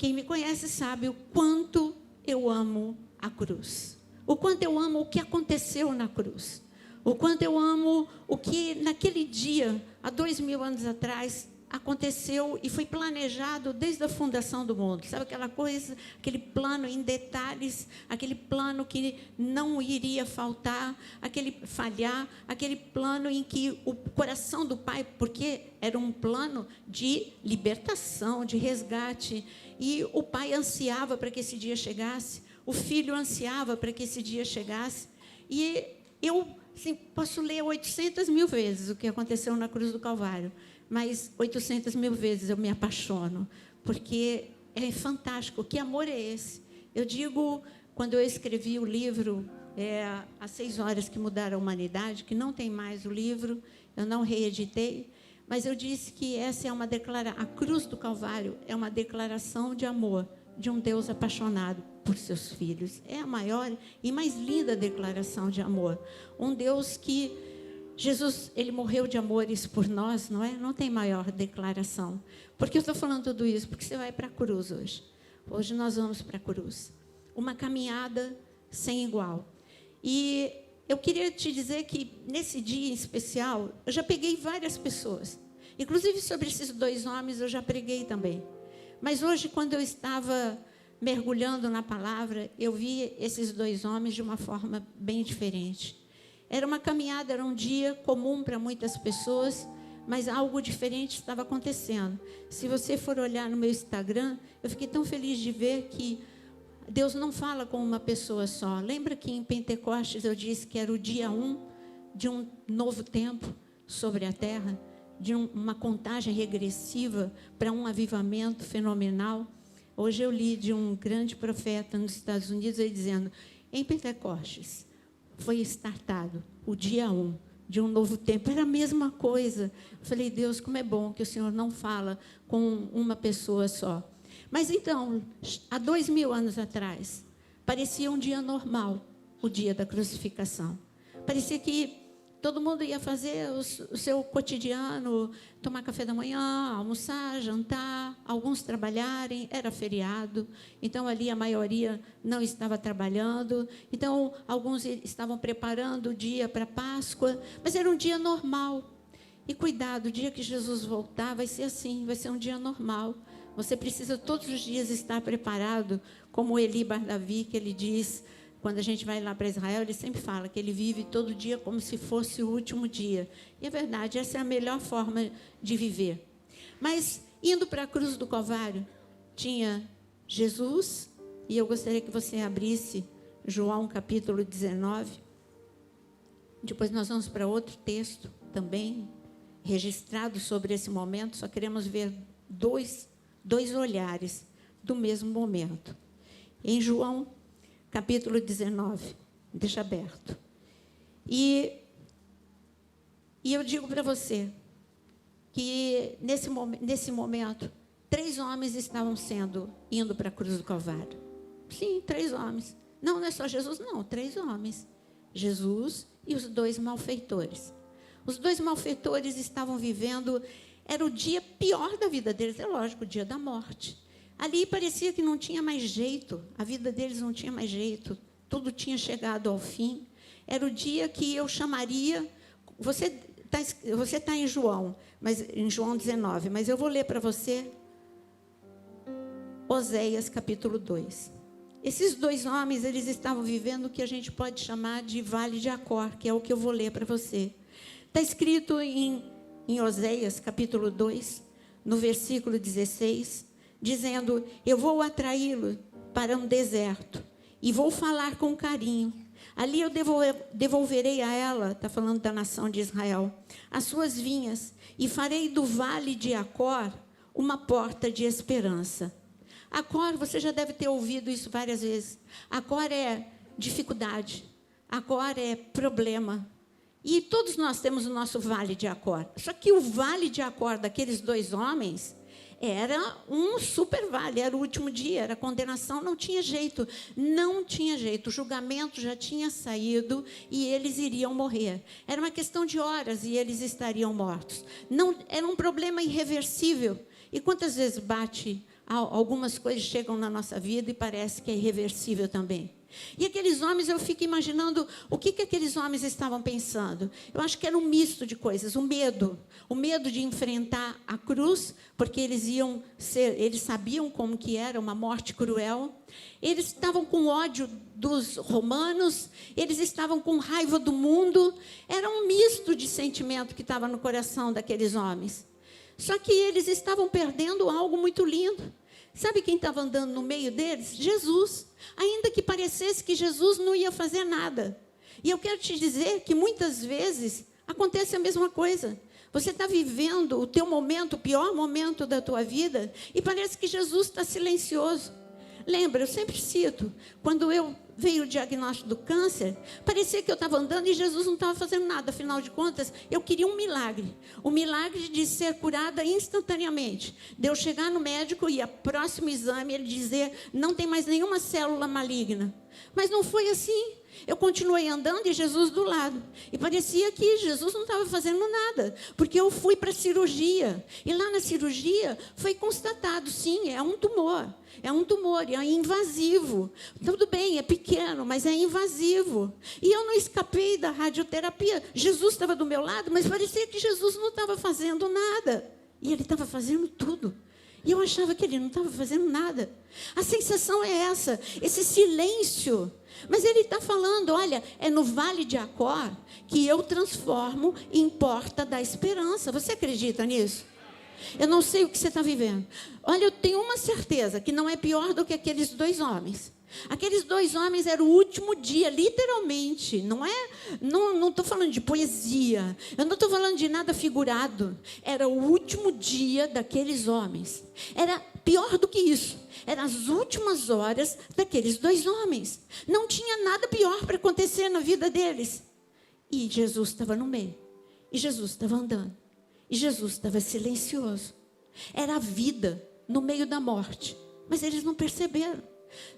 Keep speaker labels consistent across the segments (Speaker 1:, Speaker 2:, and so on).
Speaker 1: quem me conhece sabe o quanto eu amo a cruz. O quanto eu amo o que aconteceu na cruz. O quanto eu amo o que naquele dia, há 2000 anos atrás, aconteceu e foi planejado desde a fundação do mundo. Sabe aquela coisa, aquele plano em detalhes, aquele plano que não iria faltar, aquele plano em que o coração do Pai, porque era um plano de libertação, de resgate, e o Pai ansiava para que esse dia chegasse, o Filho ansiava para que esse dia chegasse, e eu posso ler 800 mil vezes o que aconteceu na cruz do Calvário, mas 800 mil vezes eu me apaixono, porque é fantástico. Que amor é esse? Eu digo, quando eu escrevi o livro, As 6 Horas que Mudaram a Humanidade, que não tem mais o livro, eu não reeditei, mas eu disse que essa é uma declaração, a cruz do Calvário é uma declaração de amor de um Deus apaixonado por seus filhos. É a maior e mais linda declaração de amor. Um Deus que Jesus, ele morreu de amores por nós, não é? Não tem maior declaração. Por que eu estou falando tudo isso? Porque você vai para a cruz hoje. Hoje nós vamos para a cruz. Uma caminhada sem igual. E eu queria te dizer que, nesse dia em especial, eu já peguei várias pessoas. Inclusive, sobre esses 2 homens, eu já preguei também. Mas hoje, quando eu estava mergulhando na palavra, eu vi esses 2 homens de uma forma bem diferente. Era uma caminhada, era um dia comum para muitas pessoas, mas algo diferente estava acontecendo. Se você for olhar no meu Instagram, eu fiquei tão feliz de ver que Deus não fala com uma pessoa só. Lembra que em Pentecostes eu disse que era o dia 1 de um novo tempo sobre a terra? De uma contagem regressiva para um avivamento fenomenal? Hoje eu li de um grande profeta nos Estados Unidos, ele dizendo, em Pentecostes, foi startado o dia 1 de um novo tempo. Era a mesma coisa. Eu falei, Deus, como é bom que o Senhor não fala com uma pessoa só. Mas então, há 2000 anos atrás, parecia um dia normal, o dia da crucificação. Parecia que todo mundo ia fazer o seu cotidiano, tomar café da manhã, almoçar, jantar, alguns trabalharem, era feriado, então ali a maioria não estava trabalhando, então alguns estavam preparando o dia para a Páscoa, mas era um dia normal. E cuidado, o dia que Jesus voltar vai ser assim, vai ser um dia normal. Você precisa todos os dias estar preparado, como Eli Bardavi, que ele diz, quando a gente vai lá para Israel, ele sempre fala que ele vive todo dia como se fosse o último dia. E é verdade, essa é a melhor forma de viver. Mas, indo para a cruz do Calvário, tinha Jesus, e eu gostaria que você abrisse João capítulo 19. Depois nós vamos para outro texto também, registrado sobre esse momento. Só queremos ver dois olhares do mesmo momento. Em João capítulo 19, deixa aberto. E eu digo para você que nesse momento, 3 homens estavam indo para a cruz do Calvário. Sim, 3 homens. Não é só Jesus, não, 3 homens. Jesus e os 2 malfeitores. Os 2 malfeitores estavam vivendo, era o dia pior da vida deles, é lógico, o dia da morte. Ali parecia que não tinha mais jeito, a vida deles não tinha mais jeito, tudo tinha chegado ao fim. Era o dia que eu chamaria, você está em João, em João 19, mas eu vou ler para você Oséias capítulo 2. Esses 2 homens, eles estavam vivendo o que a gente pode chamar de Vale de Acor, que é o que eu vou ler para você. Está escrito em Oséias capítulo 2, no versículo 16, dizendo, eu vou atraí-lo para um deserto e vou falar com carinho. Ali eu devolverei a ela, está falando da nação de Israel, as suas vinhas, e farei do vale de Acor uma porta de esperança. Acor, você já deve ter ouvido isso várias vezes. Acor é dificuldade, Acor é problema. E todos nós temos o nosso vale de Acor. Só que o vale de Acor daqueles 2 homens era um super vale, era o último dia, era condenação, não tinha jeito, o julgamento já tinha saído e eles iriam morrer. Era uma questão de horas e eles estariam mortos. Não, era um problema irreversível. E quantas vezes bate algumas coisas chegam na nossa vida e parece que é irreversível também. E aqueles homens, eu fico imaginando o que aqueles homens estavam pensando. Eu acho que era um misto de coisas. O medo de enfrentar a cruz, porque eles sabiam como que era uma morte cruel. Eles estavam com ódio dos romanos, eles estavam com raiva do mundo. Era um misto de sentimento que estava no coração daqueles homens. Só que eles estavam perdendo algo muito lindo. Sabe quem estava andando no meio deles? Jesus. Ainda que parecesse que Jesus não ia fazer nada. E eu quero te dizer que muitas vezes acontece a mesma coisa. Você está vivendo o teu momento, o pior momento da tua vida, e parece que Jesus está silencioso. Lembra, eu sempre cito, quando veio o diagnóstico do câncer, parecia que eu estava andando e Jesus não estava fazendo nada. Afinal de contas, eu queria um milagre. O milagre de ser curada instantaneamente. De eu chegar no médico e, a próximo exame, ele dizer, não tem mais nenhuma célula maligna. Mas não foi assim. Eu continuei andando e Jesus do lado. E parecia que Jesus não estava fazendo nada. Porque eu fui para a cirurgia. E lá na cirurgia foi constatado, sim, é um tumor. É um tumor, é invasivo. Tudo bem, é pequeno, mas é invasivo. E eu não escapei da radioterapia. Jesus estava do meu lado, mas parecia que Jesus não estava fazendo nada. E ele estava fazendo tudo. E eu achava que ele não estava fazendo nada. A sensação é essa, esse silêncio. Mas ele está falando, olha, é no Vale de Acor que eu transformo em porta da esperança. Você acredita nisso? Eu não sei o que você está vivendo. Olha, eu tenho uma certeza que não é pior do que aqueles 2 homens. Aqueles 2 homens era o último dia, literalmente. Não estou falando de poesia. Eu não estou falando de nada figurado. Era o último dia daqueles homens. Era pior do que isso. Eram as últimas horas daqueles 2 homens. Não tinha nada pior para acontecer na vida deles. E Jesus estava no meio. E Jesus estava andando. E Jesus estava silencioso. Era a vida no meio da morte. Mas eles não perceberam.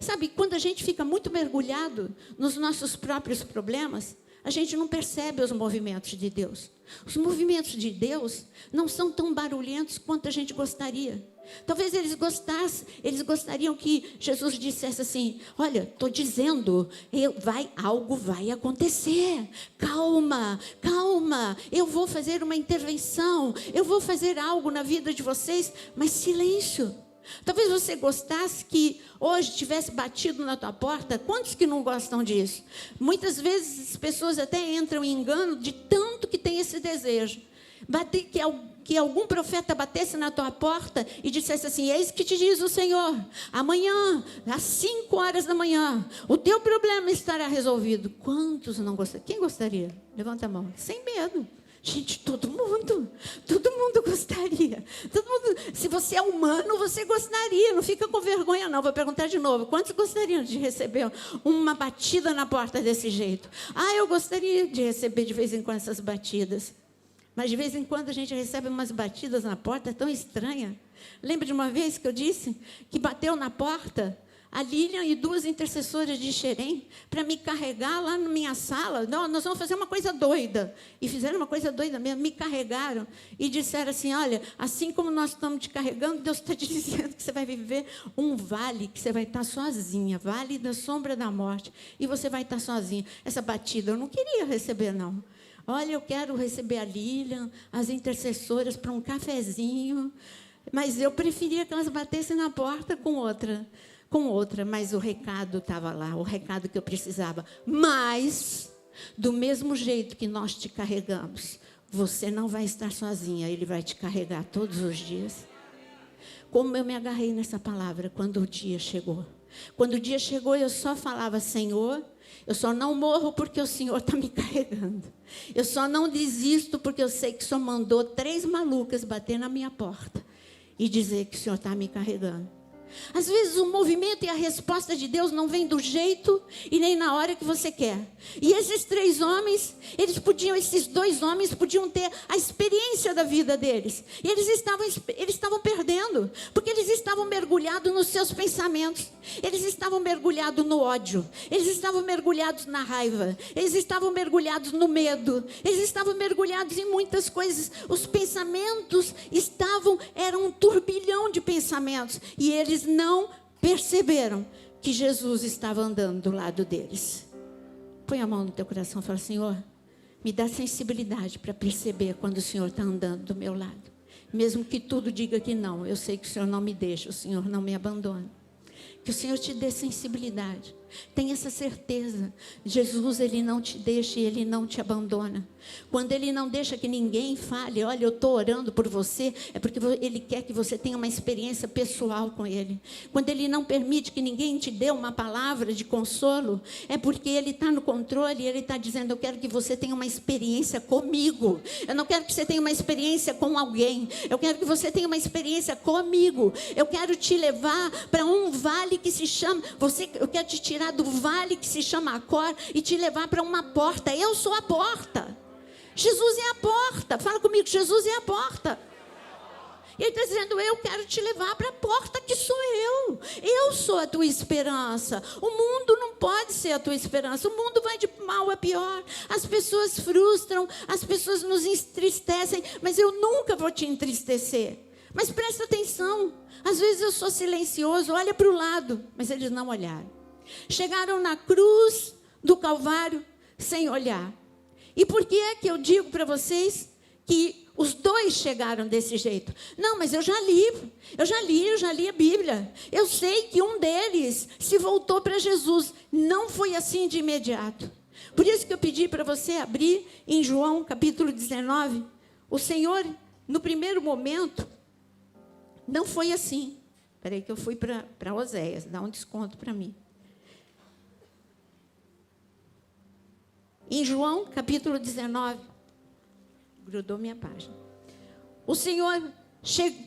Speaker 1: Sabe, quando a gente fica muito mergulhado nos nossos próprios problemas, a gente não percebe os movimentos de Deus. Os movimentos de Deus não são tão barulhentos quanto a gente gostaria. Talvez eles gostariam que Jesus dissesse assim, olha, estou dizendo, algo vai acontecer, calma, eu vou fazer uma intervenção, eu vou fazer algo na vida de vocês, mas silêncio. Talvez você gostasse que hoje tivesse batido na tua porta. Quantos que não gostam disso? Muitas vezes as pessoas até entram em engano de tanto que tem esse desejo. Que algum profeta batesse na tua porta e dissesse assim, eis que te diz o Senhor, amanhã, às 5 horas da manhã, o teu problema estará resolvido. Quantos não gostariam? Quem gostaria? Levanta a mão. Sem medo. Gente, todo mundo gostaria. Se você é humano, você gostaria. Não fica com vergonha, não. Vou perguntar de novo. Quantos gostariam de receber uma batida na porta desse jeito? Eu gostaria de receber de vez em quando essas batidas. Mas de vez em quando a gente recebe umas batidas na porta tão estranha. Lembra de uma vez que eu disse que bateu na porta a Lilian e 2 intercessoras de Xerém para me carregar lá na minha sala. Não, nós vamos fazer uma coisa doida. E fizeram uma coisa doida mesmo. Me carregaram e disseram assim, olha, assim como nós estamos te carregando, Deus está te dizendo que você vai viver um vale, que você vai estar sozinha, vale da sombra da morte, e você vai estar sozinha. Essa batida eu não queria receber, não. Olha, eu quero receber a Lilian, as intercessoras para um cafezinho, mas eu preferia que elas batessem na porta com outra, mas o recado estava lá, o recado que eu precisava. Mas, do mesmo jeito que nós te carregamos, você não vai estar sozinha, Ele vai te carregar todos os dias. Como eu me agarrei nessa palavra quando o dia chegou. Quando o dia chegou, eu só falava, Senhor, eu só não morro porque o Senhor está me carregando. Eu só não desisto porque eu sei que o Senhor mandou 3 malucas bater na minha porta e dizer que o Senhor está me carregando. Às vezes o movimento e a resposta de Deus não vem do jeito e nem na hora que você quer. E esses 3 homens, esses 2 homens podiam ter a experiência da vida deles. E eles estavam perdendo, porque eles estavam mergulhados nos seus pensamentos. Eles estavam mergulhados no ódio. Eles estavam mergulhados na raiva. Eles estavam mergulhados no medo. Eles estavam mergulhados em muitas coisas. Os pensamentos eram um turbilhão de pensamentos. E eles não perceberam que Jesus estava andando do lado deles. Põe a mão no teu coração e fala: Senhor, me dá sensibilidade para perceber quando o Senhor está andando do meu lado. Mesmo que tudo diga que não, eu sei que o Senhor não me deixa, o Senhor não me abandona. Que o Senhor te dê sensibilidade. Tenha essa certeza. Jesus, Ele não te deixa e Ele não te abandona. Quando Ele não deixa que ninguém fale: olha, eu estou orando por você, é porque Ele quer que você tenha uma experiência pessoal com Ele. Quando Ele não permite que ninguém te dê uma palavra de consolo, é porque Ele está no controle e Ele está dizendo: eu quero que você tenha uma experiência comigo. Eu não quero que você tenha uma experiência com alguém. Eu quero que você tenha uma experiência comigo. Eu quero te levar para um vale que se chama... Eu quero te tirar do vale que se chama Acor e te levar para uma porta. Eu sou a porta. Jesus é a porta. Fala comigo: Jesus é a porta. E Ele está dizendo: eu quero te levar para a porta que sou eu. Eu sou a tua esperança. O mundo não pode ser a tua esperança. O mundo vai de mal a pior. As pessoas frustram, as pessoas nos entristecem, mas eu nunca vou te entristecer. Mas presta atenção. Às vezes eu sou silencioso, olha para o lado, mas eles não olharam. Chegaram na cruz do Calvário sem olhar. E por que é que eu digo para vocês que os 2 chegaram desse jeito? Não, mas eu já li a Bíblia. Eu sei que um deles se voltou para Jesus. Não foi assim de imediato. Por isso que eu pedi para você abrir em João capítulo 19. O Senhor, no primeiro momento, não foi assim. Espera aí que eu fui para Oséias, dá um desconto para mim. Em João, capítulo 19, grudou minha página. O Senhor,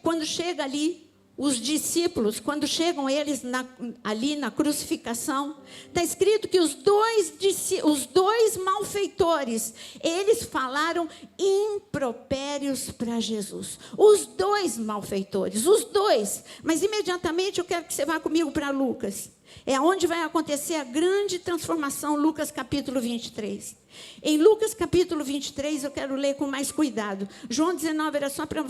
Speaker 1: quando chega ali, os discípulos, quando chegam eles ali na crucificação, está escrito que os dois malfeitores, eles falaram impropérios para Jesus. Os 2 malfeitores, os 2. Mas imediatamente eu quero que você vá comigo para Lucas. É onde vai acontecer a grande transformação, Lucas capítulo 23. Em Lucas capítulo 23, eu quero ler com mais cuidado. João 19 era só para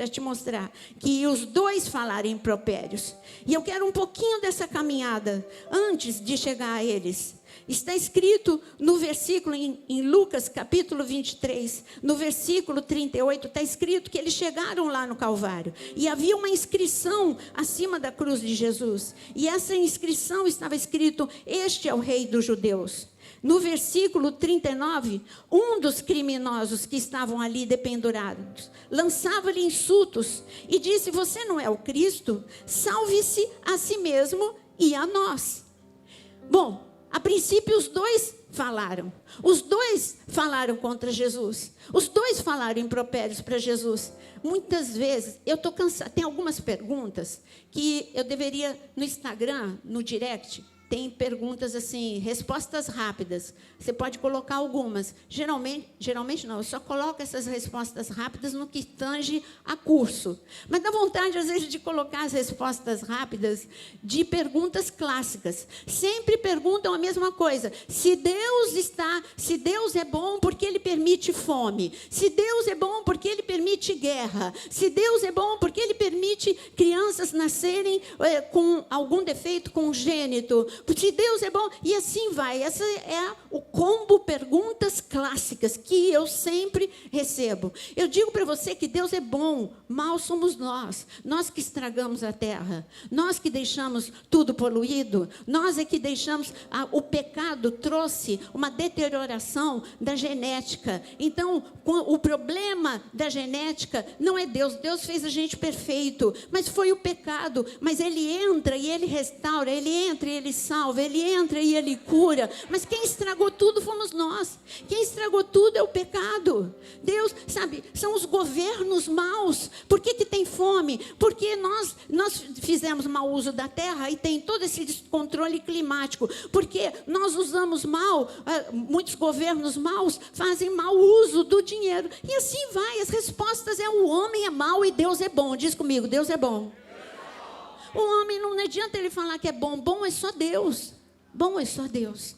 Speaker 1: te mostrar que os 2 falaram impropérios. E eu quero um pouquinho dessa caminhada antes de chegar a eles. Está escrito no versículo, em Lucas capítulo 23, no versículo 38, está escrito que eles chegaram lá no Calvário. E havia uma inscrição acima da cruz de Jesus. E essa inscrição estava escrito: este é o Rei dos Judeus. No versículo 39, um dos criminosos que estavam ali dependurados lançava-lhe insultos e disse: você não é o Cristo? Salve-se a si mesmo e a nós. Bom, a princípio os 2 falaram. Os 2 falaram contra Jesus. Os 2 falaram impropérios para Jesus. Muitas vezes, eu estou cansada. Tem algumas perguntas que eu deveria, no Instagram, no direct, tem perguntas assim, respostas rápidas. Você pode colocar algumas. Geralmente não, eu só coloco essas respostas rápidas no que tange a curso. Mas dá vontade, às vezes, de colocar as respostas rápidas de perguntas clássicas. Sempre perguntam a mesma coisa. Se Deus é bom, por que Ele permite fome? Se Deus é bom, por que Ele permite guerra? Se Deus é bom, por que Ele permite crianças nascerem com algum defeito congênito? Se Deus é bom, e assim vai. Essa é o combo perguntas clássicas que eu sempre recebo. Eu digo para você que Deus é bom, mal somos nós que estragamos a terra, nós que deixamos tudo poluído, nós é que deixamos, o pecado trouxe uma deterioração da genética. Então, o problema da genética não é Deus fez a gente perfeito, mas foi o pecado. Mas Ele entra e Ele restaura, Ele entra e Ele salva. salva, Ele entra e Ele cura. Mas quem estragou tudo fomos nós. Quem estragou tudo é o pecado. Deus, sabe, são os governos maus. Por que tem fome? Porque nós fizemos mau uso da terra e tem todo esse descontrole climático. Porque nós usamos mal, muitos governos maus fazem mau uso do dinheiro. E assim vai, as respostas é o homem é mau e Deus é bom. Diz comigo, Deus é bom. O homem, não adianta ele falar que é bom. Bom é só Deus. Bom é só Deus.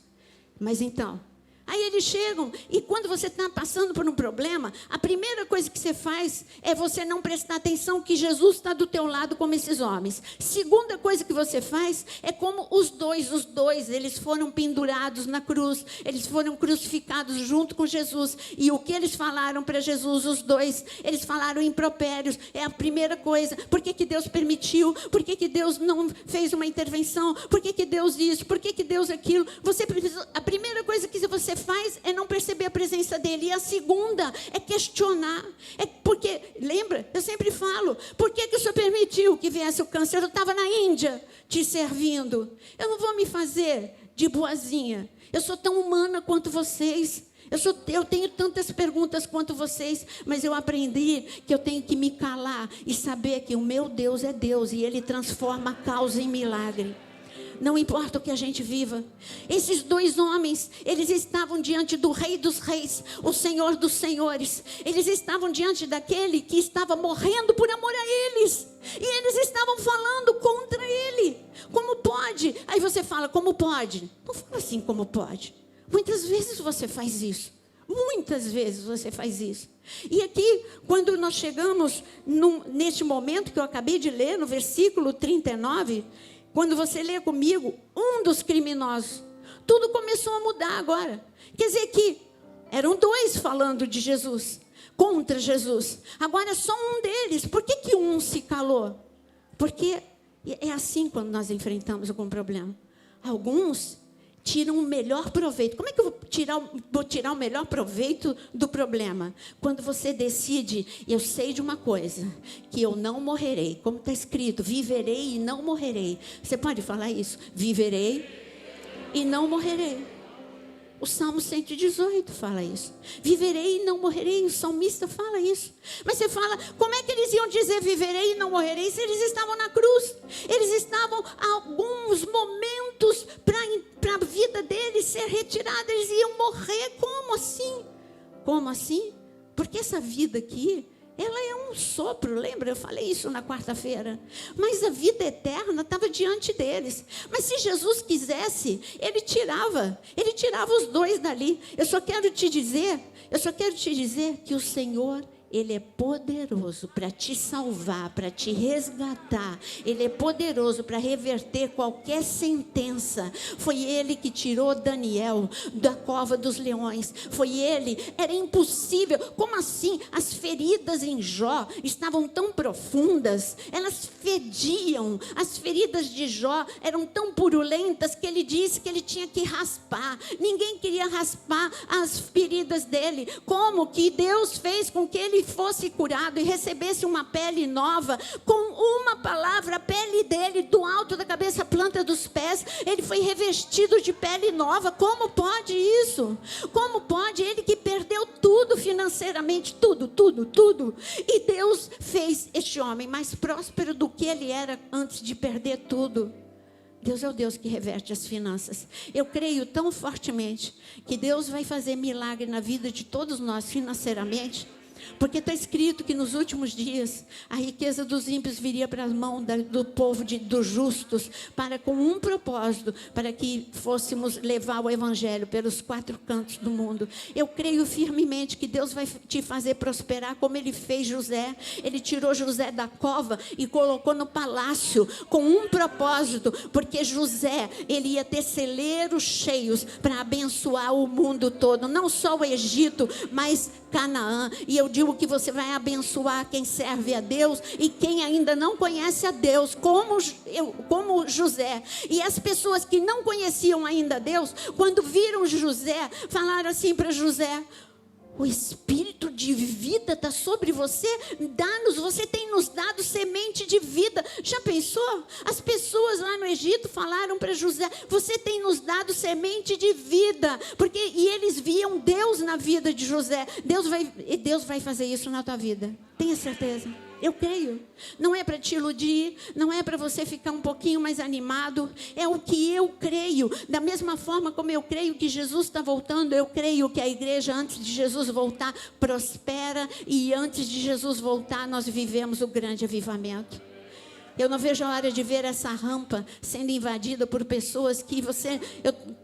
Speaker 1: Mas então, aí eles chegam e quando você está passando por um problema, a primeira coisa que você faz é você não prestar atenção que Jesus está do teu lado como esses homens. Segunda coisa que você faz é como os dois, eles foram pendurados na cruz, eles foram crucificados junto com Jesus. E o que eles falaram para Jesus, os dois, eles falaram impropérios. É a primeira coisa. Por que Deus permitiu? Por que Deus não fez uma intervenção? Por que Deus isso? Por que Deus aquilo? A primeira coisa que você faz é não perceber a presença dele. E a segunda é questionar. É porque, lembra? Eu sempre falo, por que o Senhor permitiu que viesse o câncer? Eu estava na Índia te servindo. Eu não vou me fazer de boazinha. Eu sou tão humana quanto vocês. Eu tenho tantas perguntas quanto vocês, mas eu aprendi que eu tenho que me calar e saber que o meu Deus é Deus e Ele transforma a causa em milagre. Não importa o que a gente viva. Esses dois homens, eles estavam diante do Rei dos Reis, o Senhor dos Senhores. Eles estavam diante daquele que estava morrendo por amor a eles. E eles estavam falando contra ele. Como pode? Aí você fala, como pode? Não fala assim, como pode. Muitas vezes você faz isso. Muitas vezes você faz isso. E aqui, quando nós chegamos neste momento que eu acabei de ler, no versículo 39... Quando você lê comigo, um dos criminosos, tudo começou a mudar agora. Quer dizer que eram dois falando de Jesus, contra Jesus. Agora é só um deles. Por que um se calou? Porque é assim quando nós enfrentamos algum problema. Alguns tiram o melhor proveito. Como é que eu vou tirar o melhor proveito do problema? Quando você decide, eu sei de uma coisa, que eu não morrerei. Como está escrito, viverei e não morrerei. Você pode falar isso? Viverei e não morrerei. O Salmo 118 fala isso. Viverei e não morrerei. O salmista fala isso. Mas você fala, como é que eles iam dizer viverei e não morrerei se eles estavam na cruz? Eles estavam a alguns momentos para a vida deles ser retirada. Eles iam morrer. Como assim? Como assim? Porque essa vida aqui, ela é um sopro, lembra? Eu falei isso na quarta-feira. Mas a vida eterna estava diante deles. Mas se Jesus quisesse, Ele tirava os dois dali. Eu só quero te dizer que o Senhor, Ele é poderoso para te salvar, para te resgatar. Ele é poderoso para reverter qualquer sentença. Foi Ele que tirou Daniel da cova dos leões. Foi Ele. Era impossível. Como assim? As feridas em Jó estavam tão profundas. Elas fediam. As feridas de Jó eram tão purulentas que ele disse que ele tinha que raspar. Ninguém queria raspar as feridas dele. Como que Deus fez com que ele fosse curado e recebesse uma pele nova, com uma palavra, a pele dele, do alto da cabeça à planta dos pés, ele foi revestido de pele nova. Como pode isso? Como pode? Ele que perdeu tudo financeiramente, tudo. E Deus fez este homem mais próspero do que ele era antes de perder tudo. Deus é o Deus que reverte as finanças. Eu creio tão fortemente que Deus vai fazer milagre na vida de todos nós financeiramente. Porque está escrito que nos últimos dias a riqueza dos ímpios viria para a mão do povo dos justos, com um propósito, para que fôssemos levar o evangelho pelos 4 cantos do mundo. Eu creio firmemente que Deus vai te fazer prosperar como Ele fez José. Ele tirou José da cova e colocou no palácio com um propósito, porque José, ele ia ter celeiros cheios para abençoar o mundo todo, não só o Egito, mas Canaã. E eu digo que você vai abençoar quem serve a Deus e quem ainda não conhece a Deus, como José. E as pessoas que não conheciam ainda a Deus, quando viram José, falaram assim para José: o espírito de vida está sobre você, você tem nos dado semente de vida. Já pensou? As pessoas lá no Egito falaram para José: você tem nos dado semente de vida. E eles viam Deus na vida de José. Deus vai fazer isso na tua vida. Tenha certeza. Eu creio. Não é para te iludir, não é para você ficar um pouquinho mais animado. É o que eu creio. Da mesma forma como eu creio que Jesus está voltando, eu creio que a igreja, antes de Jesus voltar, prospera. E antes de Jesus voltar, nós vivemos o grande avivamento. Eu não vejo a hora de ver essa rampa sendo invadida por pessoas que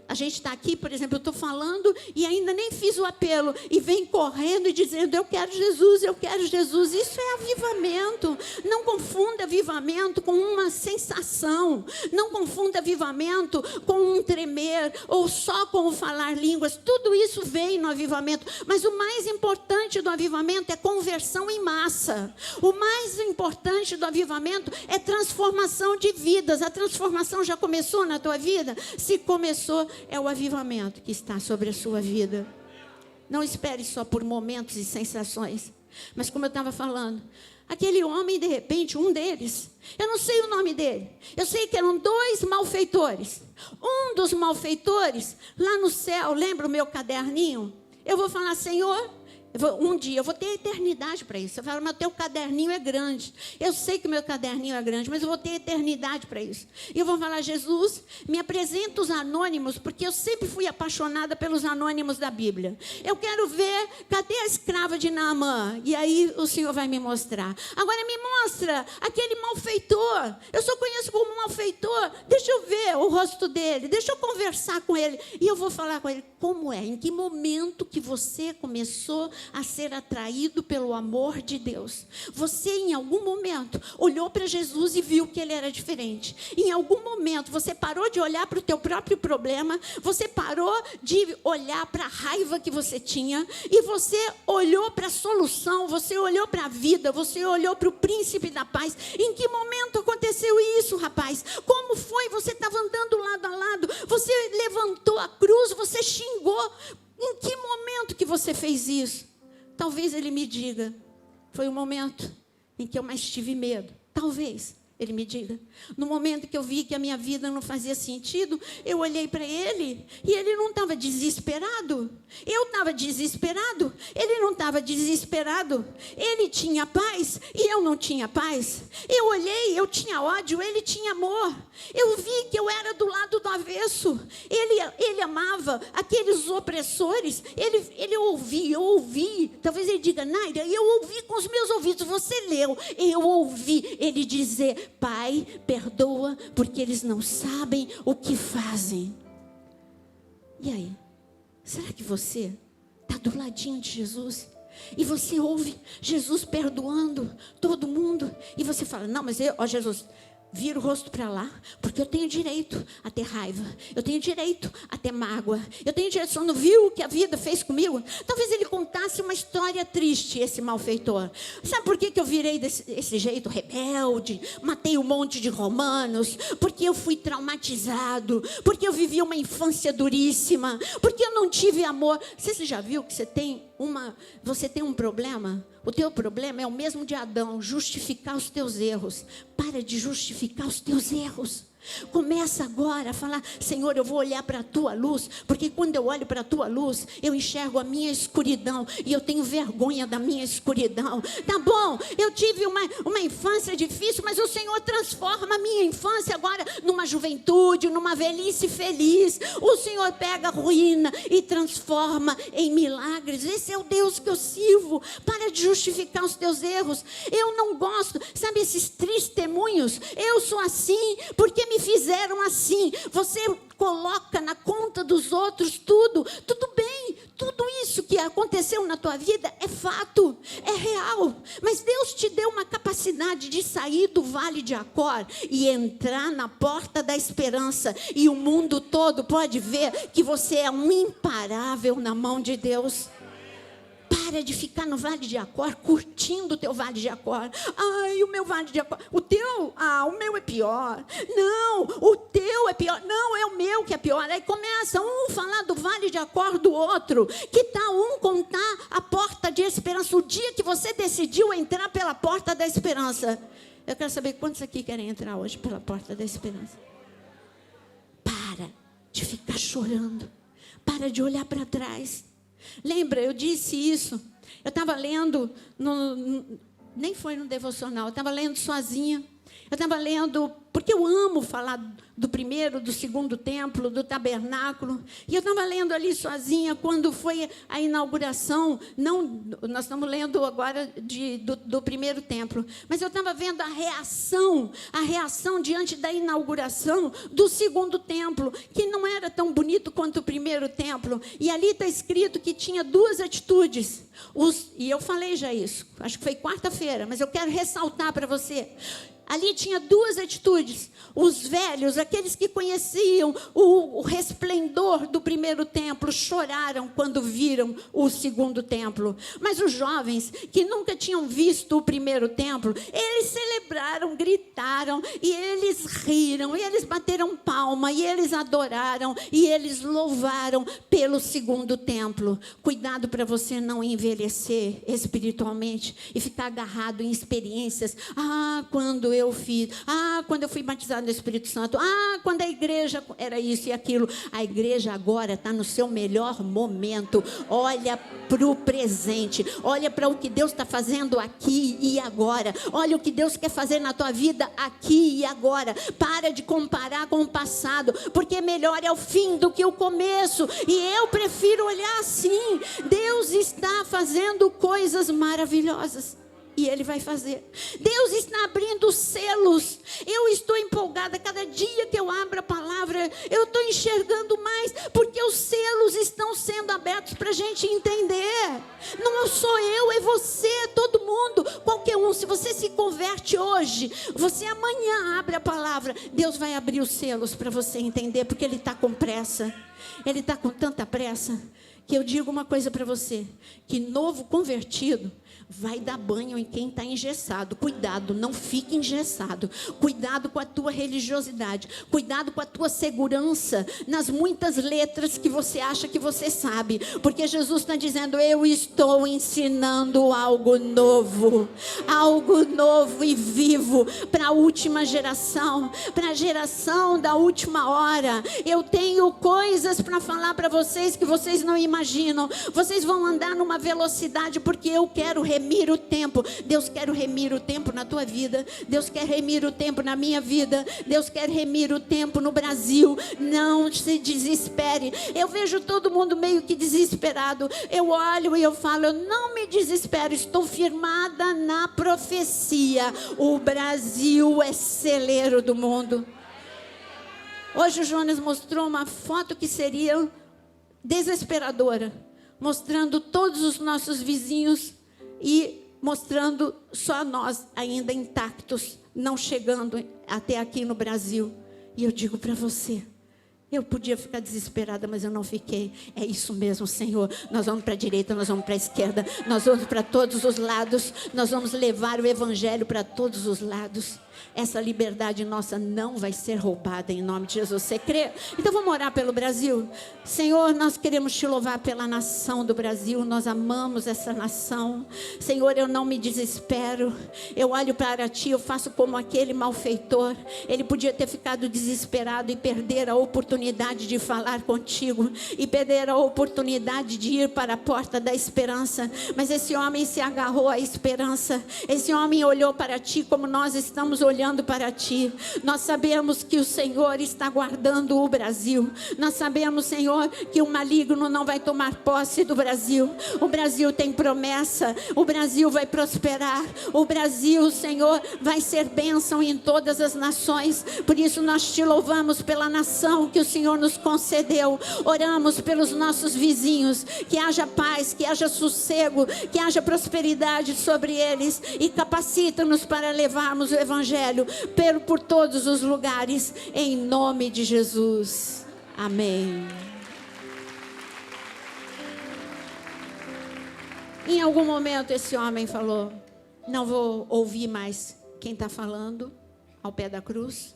Speaker 1: a gente está aqui, por exemplo, eu estou falando e ainda nem fiz o apelo, e vem correndo e dizendo: eu quero Jesus, eu quero Jesus. Isso é avivamento. Não confunda avivamento com uma sensação. Não confunda avivamento com um tremer, ou só com o falar línguas. Tudo isso vem no avivamento, mas o mais importante do avivamento é conversão em massa. O mais importante do avivamento é transformação de vidas. A transformação já começou na tua vida? Se começou, é o avivamento que está sobre a sua vida. Não espere só por momentos e sensações. Mas como eu estava falando, aquele homem, de repente, um deles, eu não sei o nome dele, eu sei que eram 2 malfeitores. Um dos malfeitores, lá no céu, lembra o meu caderninho? Eu vou falar: Senhor, um dia eu vou ter eternidade para isso. Você fala: mas teu caderninho é grande. Eu sei que o meu caderninho é grande, mas eu vou ter eternidade para isso. E eu vou falar: Jesus, me apresenta os anônimos, porque eu sempre fui apaixonada pelos anônimos da Bíblia. Eu quero ver, cadê a escrava de Naamã? E aí o Senhor vai me mostrar. Agora me mostra aquele malfeitor. Eu só conheço como malfeitor. Deixa eu ver o rosto dele, deixa eu conversar com ele. E eu vou falar com ele: como é? Em que momento que você começou a ser atraído pelo amor de Deus? Você em algum momento olhou para Jesus e viu que ele era diferente. Em algum momento você parou de olhar para o teu próprio problema, você parou de olhar para a raiva que você tinha, e você olhou para a solução, você olhou para a vida, você olhou para o príncipe da paz. Em que momento aconteceu isso, rapaz? Como foi? Você estava andando lado a lado, você levantou a cruz, você xingou. Em que momento que você fez isso? Talvez ele me diga: foi o momento em que eu mais tive medo. Talvez ele me diga: no momento que eu vi que a minha vida não fazia sentido, eu olhei para ele e ele não estava desesperado. Eu estava desesperado. Ele não estava desesperado. Ele tinha paz e eu não tinha paz. Eu olhei, eu tinha ódio, ele tinha amor. Eu vi que eu era do lado do avesso. Ele amava aqueles opressores. Eu ouvi. Talvez ele diga: Naira, eu ouvi com os meus ouvidos. Você leu. Eu ouvi ele dizer: Pai, perdoa, porque eles não sabem o que fazem. E aí? Será que você está do ladinho de Jesus? E você ouve Jesus perdoando todo mundo? E você fala: não, mas Jesus, vira o rosto para lá, porque eu tenho direito a ter raiva, eu tenho direito a ter mágoa, eu tenho direito. Só não viu o que a vida fez comigo? Talvez ele contasse uma história triste, esse malfeitor. Sabe por que eu virei desse jeito rebelde? Matei um monte de romanos, porque eu fui traumatizado, porque eu vivi uma infância duríssima, porque eu não tive amor. Você já viu que você tem um problema? O teu problema é o mesmo de Adão: justificar os teus erros. Para de justificar os teus erros. Começa agora a falar: Senhor, eu vou olhar para a tua luz, porque quando eu olho para a tua luz, eu enxergo a minha escuridão, e eu tenho vergonha da minha escuridão. Tá bom, eu tive uma infância difícil, mas o Senhor transforma a minha infância agora numa juventude, numa velhice feliz. O Senhor pega a ruína e transforma em milagres. Esse é o Deus que eu sirvo. Para de justificar os teus erros. Eu não gosto, sabe, esses testemunhos: eu sou assim porque me fizeram assim. Você coloca na conta dos outros tudo bem, tudo isso que aconteceu na tua vida é fato, é real, mas Deus te deu uma capacidade de sair do vale de Acor e entrar na porta da esperança, e o mundo todo pode ver que você é um imparável na mão de Deus. Para de ficar no vale de Acor, curtindo o teu vale de Acor. Ai, o meu vale de Acor. O teu? O meu é pior. Não, o teu é pior. Não, é o meu que é pior. Aí começa um falar do vale de Acor do outro. Que tal um contar a porta de esperança? O dia que você decidiu entrar pela porta da esperança. Eu quero saber quantos aqui querem entrar hoje pela porta da esperança. de ficar chorando. Para de olhar para trás. Lembra, eu disse isso. Eu estava lendo, nem foi no devocional, eu estava lendo sozinha. Eu estava lendo, porque eu amo falar do primeiro, do segundo templo, do tabernáculo. E eu estava lendo ali sozinha, quando foi a inauguração. Não, nós estamos lendo agora do primeiro templo. Mas eu estava vendo a reação diante da inauguração do segundo templo, que não era tão bonito quanto o primeiro templo. E ali está escrito que tinha duas atitudes. E eu falei já isso, acho que foi quarta-feira, mas eu quero ressaltar para você. Ali tinha duas atitudes. Os velhos, aqueles que conheciam o resplendor do primeiro templo, choraram quando viram o segundo templo. Mas os jovens, que nunca tinham visto o primeiro templo, eles celebraram, gritaram, e eles riram, e eles bateram palma, e eles adoraram, e eles louvaram pelo segundo templo. Cuidado para você não envelhecer espiritualmente e ficar agarrado em experiências. Quando eu fui batizado no Espírito Santo. Quando a igreja era isso e aquilo. A igreja agora está no seu melhor momento. Olha para o presente. Olha para o que Deus está fazendo aqui e agora. Olha o que Deus quer fazer na tua vida aqui e agora. Para de comparar com o passado, porque melhor é o fim do que o começo. E eu prefiro olhar assim. Deus está fazendo coisas maravilhosas. E Ele vai fazer. Deus está abrindo selos. Eu estou empolgada. Cada dia que eu abro a palavra, eu estou enxergando mais. Porque os selos estão sendo abertos para a gente entender. Não sou eu, é você, todo mundo. Qualquer um. Se você se converte hoje, você amanhã abre a palavra, Deus vai abrir os selos para você entender. Porque Ele está com pressa. Ele está com tanta pressa, que eu digo uma coisa para você. Que novo convertido vai dar banho em quem está engessado. Cuidado, não fique engessado. Cuidado com a tua religiosidade. Cuidado com a tua segurança nas muitas letras que você acha que você sabe. Porque Jesus está dizendo, eu estou ensinando algo novo e vivo para a última geração, para a geração da última hora. Eu tenho coisas para falar para vocês que vocês não imaginam. Vocês vão andar numa velocidade porque eu quero remir o tempo. Deus quer remir o tempo na tua vida. Deus quer remir o tempo na minha vida. Deus quer remir o tempo no Brasil. Não se desespere. Eu vejo todo mundo meio que desesperado. Eu olho e eu falo, eu não me desespero. Estou firmada na profecia. O Brasil é celeiro do mundo. Hoje o Jonas mostrou uma foto que seria desesperadora, mostrando todos os nossos vizinhos e mostrando só nós ainda intactos, não chegando até aqui no Brasil. E eu digo para você, eu podia ficar desesperada, mas eu não fiquei. É isso mesmo, Senhor. Nós vamos para a direita, nós vamos para a esquerda, nós vamos para todos os lados, nós vamos levar o Evangelho para todos os lados. Essa liberdade nossa não vai ser roubada em nome de Jesus. Você crê? Então vamos orar pelo Brasil. Senhor, nós queremos te louvar pela nação do Brasil. Nós amamos essa nação. Senhor, eu não me desespero. Eu olho para ti, eu faço como aquele malfeitor. Ele podia ter ficado desesperado e perder a oportunidade de falar contigo, e perder a oportunidade de ir para a porta da esperança. Mas esse homem se agarrou à esperança. Esse homem olhou para ti como nós estamos olhando para ti. Nós sabemos que o Senhor está guardando o Brasil. Nós sabemos, Senhor, que o maligno não vai tomar posse do Brasil. O Brasil tem promessa. O Brasil vai prosperar. O Brasil, Senhor, vai ser bênção em todas as nações. Por isso nós te louvamos pela nação que o Senhor nos concedeu. Oramos pelos nossos vizinhos, que haja paz, que haja sossego, que haja prosperidade sobre eles, e capacita-nos para levarmos o Evangelho por todos os lugares, em nome de Jesus. Amém. Em algum momento esse homem falou, não vou ouvir mais quem está falando ao pé da cruz.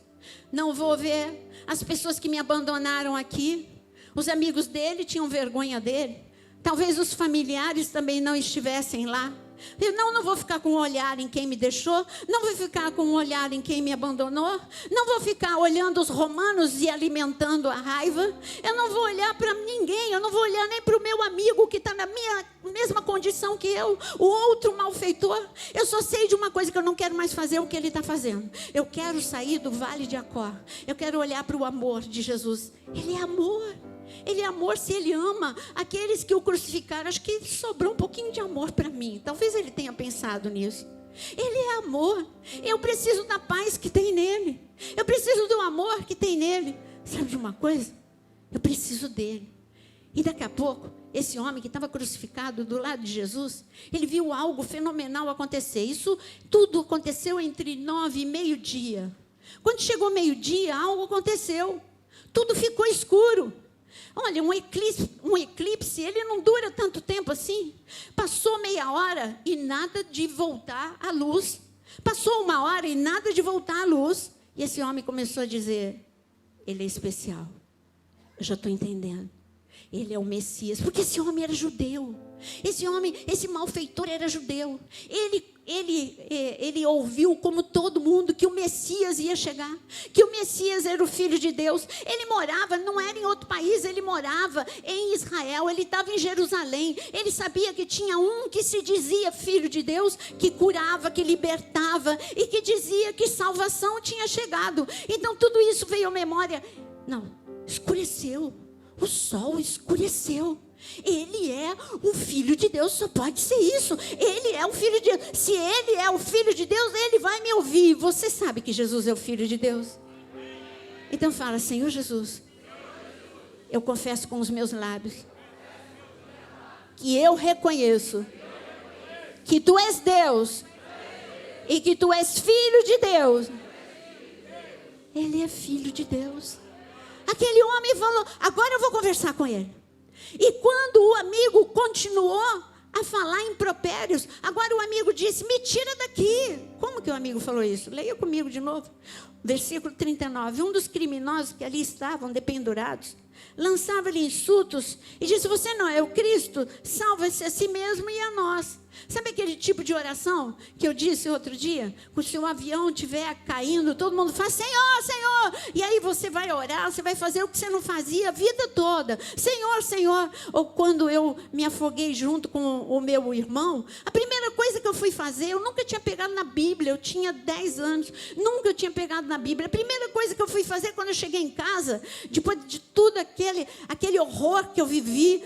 Speaker 1: Não vou ver as pessoas que me abandonaram aqui. Os amigos dele tinham vergonha dele. Talvez os familiares também não estivessem lá. Eu não vou ficar com um olhar em quem me deixou, não vou ficar com um olhar em quem me abandonou, não vou ficar olhando os romanos e alimentando a raiva, eu não vou olhar para ninguém, eu não vou olhar nem para o meu amigo que está na minha mesma condição que eu, o outro malfeitor. Eu só sei de uma coisa, que eu não quero mais fazer o que ele está fazendo. Eu quero sair do vale de Acor, eu quero olhar para o amor de Jesus. Ele é amor. Ele é amor. Se ele ama aqueles que o crucificaram, acho que sobrou um pouquinho de amor para mim. Talvez ele tenha pensado nisso. Ele é amor. Eu preciso da paz que tem nele. Eu preciso do amor que tem nele. Sabe de uma coisa? Eu preciso dele. E daqui a pouco, esse homem que estava crucificado do lado de Jesus, ele viu algo fenomenal acontecer. Isso tudo aconteceu entre 9 e meio-dia. Quando chegou meio-dia, algo aconteceu. Tudo ficou escuro. Olha, um eclipse, ele não dura tanto tempo assim. Passou meia hora e nada de voltar à luz. Passou uma hora e nada de voltar à luz. E esse homem começou a dizer, ele é especial. Eu já estou entendendo. Ele é o Messias. Porque esse homem era judeu. Esse homem, esse malfeitor era judeu. Ele ouviu, como todo mundo, que o Messias ia chegar, que o Messias era o Filho de Deus. Ele morava, não era em outro país, ele morava em Israel, ele estava em Jerusalém. Ele sabia que tinha um que se dizia Filho de Deus, que curava, que libertava e que dizia que salvação tinha chegado. Então tudo isso veio à memória. Não, escureceu, o sol escureceu. Ele é o Filho de Deus, só pode ser isso. Ele é o Filho de Deus. Se ele é o Filho de Deus, ele vai me ouvir. Você sabe que Jesus é o Filho de Deus? Então fala, Senhor Jesus, eu confesso com os meus lábios que eu reconheço que Tu és Deus e que Tu és Filho de Deus. Ele é Filho de Deus. Aquele homem falou, agora eu vou conversar com ele. E quando o amigo continuou a falar impropérios, agora o amigo disse, me tira daqui. Como que o amigo falou isso? Leia comigo de novo. Versículo 39. Um dos criminosos que ali estavam dependurados, lançava-lhe insultos e disse, você não é o Cristo? Salva-se a si mesmo e a nós. Sabe aquele tipo de oração que eu disse outro dia? Se o avião estiver caindo, todo mundo fala, Senhor, Senhor. E aí você vai orar, você vai fazer o que você não fazia a vida toda. Senhor, Senhor. Ou quando eu me afoguei junto com o meu irmão, a primeira coisa que eu fui fazer, eu nunca tinha pegado na Bíblia, eu tinha 10 anos, nunca tinha pegado na Bíblia. A primeira coisa que eu fui fazer quando eu cheguei em casa, depois de tudo aquele horror que eu vivi,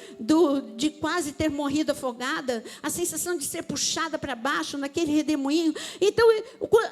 Speaker 1: de quase ter morrido afogada, a sensação de ser puxada para baixo naquele redemoinho. Então,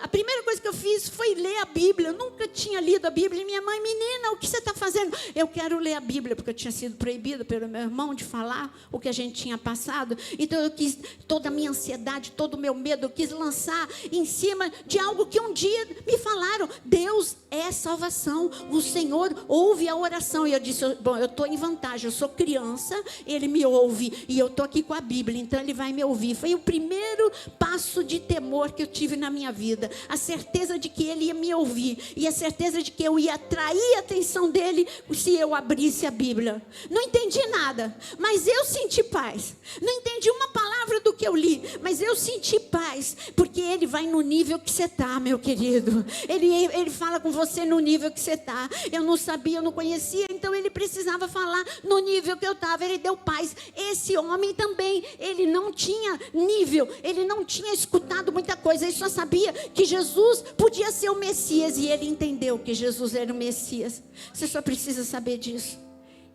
Speaker 1: a primeira coisa que eu fiz foi ler a Bíblia. Eu nunca tinha lido a Bíblia. E minha mãe, menina, o que você está fazendo? Eu quero ler a Bíblia, porque eu tinha sido proibida pelo meu irmão de falar o que a gente tinha passado. Então, eu quis, toda a minha ansiedade, todo o meu medo, eu quis lançar em cima de algo que um dia me falaram. Deus é salvação. O Senhor ouve a oração. E eu disse, bom, eu estou em vantagem. Eu sou criança, Ele me ouve. E eu estou aqui com a Bíblia, então Ele vai me ouvir. Foi o primeiro passo de temor que eu tive na minha vida. A certeza de que Ele ia me ouvir. E a certeza de que eu ia atrair a atenção dEle se eu abrisse a Bíblia. Não entendi nada, mas eu senti paz. Não entendi uma palavra do que eu li, mas eu senti paz. Porque Ele vai no nível que você está, meu querido. Ele fala com você no nível que você está. Eu não sabia, eu não conhecia, então Ele precisava falar no nível que eu estava. Ele deu paz. Esse homem também, ele não tinha nível, ele não tinha escutado muita coisa, ele só sabia que Jesus podia ser o Messias, e ele entendeu que Jesus era o Messias. Você só precisa saber disso.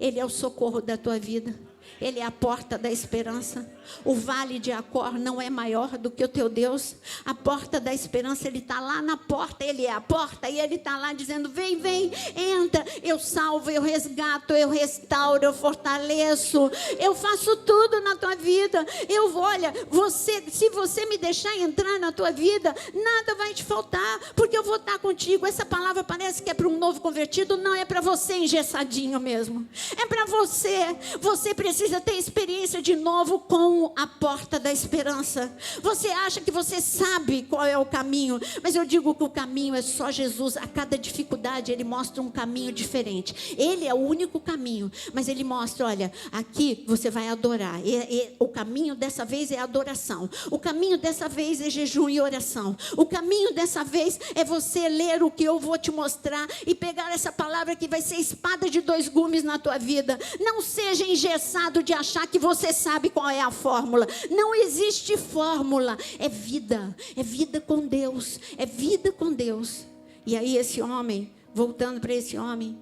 Speaker 1: Ele é o socorro da tua vida. Ele é a porta da esperança. O vale de Acor não é maior do que o teu Deus. A porta da esperança, Ele está lá na porta. Ele é a porta e Ele está lá dizendo, vem, vem, entra. Eu salvo, eu resgato, eu restauro, eu fortaleço. Eu faço tudo na tua vida. Olha, se você me deixar entrar na tua vida, nada vai te faltar, porque eu vou estar contigo. Essa palavra parece que é para um novo convertido. Não, é para você engessadinho mesmo. É para você. Você precisa ter experiência de novo com a porta da esperança. Você acha que você sabe qual é o caminho, mas eu digo que o caminho é só Jesus. A cada dificuldade Ele mostra um caminho diferente. diferente. Ele é o único caminho, mas ele mostra, olha, aqui você vai adorar. O caminho dessa vez é adoração. O caminho dessa vez é jejum e oração. O caminho dessa vez é você ler o que eu vou te mostrar e pegar essa palavra que vai ser espada de dois gumes na tua vida. Não seja engessado de achar que você sabe qual é a fórmula. Não existe fórmula. É vida com Deus. É vida com Deus. E aí esse homem, voltando para esse homem,